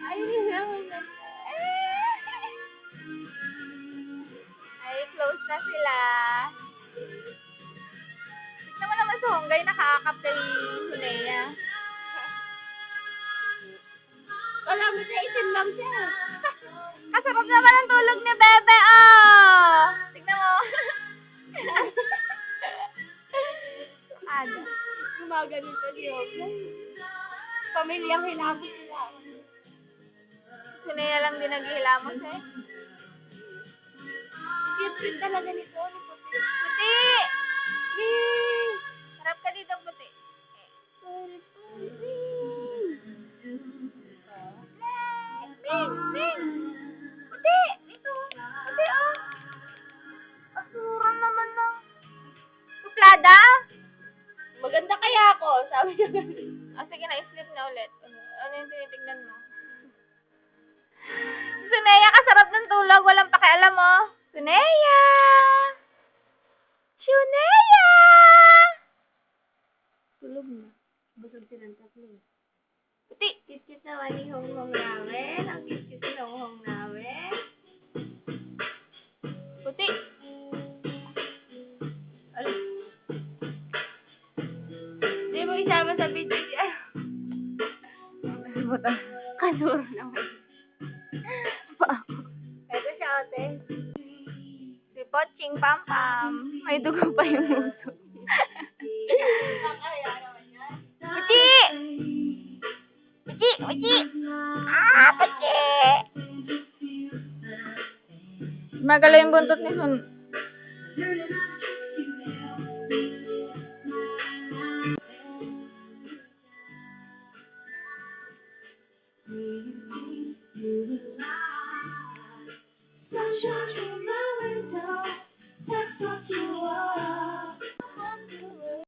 Ay, ay, close na sila. Tignan mo naman sa Honggay, nakakakap kay Sunea. Wala mo sa isin lang siya. Kasarap naman ang tulog ni Bebe, oh! Tignan mo. Ano? Gumaganon pa si Honggay. Pamilyang hilamos sila. Sunea lang din naghihilamos eh. Cute talaga nito. Ni Puti. Puti! Harap ka dito, Puti. Bing! Puti! Dito! Puti, oh! Asura naman ng suplada! Maganda kaya ako, sabi niya. Sige na, i-sleep na ulit. Ano yung tinitignan mo? Sunea, kasarap ng tulog. Walang pakialam mo. Sunea! Sunea! Tulog na. Busog silang tatlo. Puti! Cute naman ni Honghong namin. Ang cute ni Honghong namin. Puti! Hindi mo isama sa video niya. Buta. Kasura naman. Pa ako. Ito siya, ate. Si Poching Pampam. May dugo pa yung muso. Kaya naman yan. Puti! Puti! Puti! Ah, Puti! Magala yung buntot ni Sun.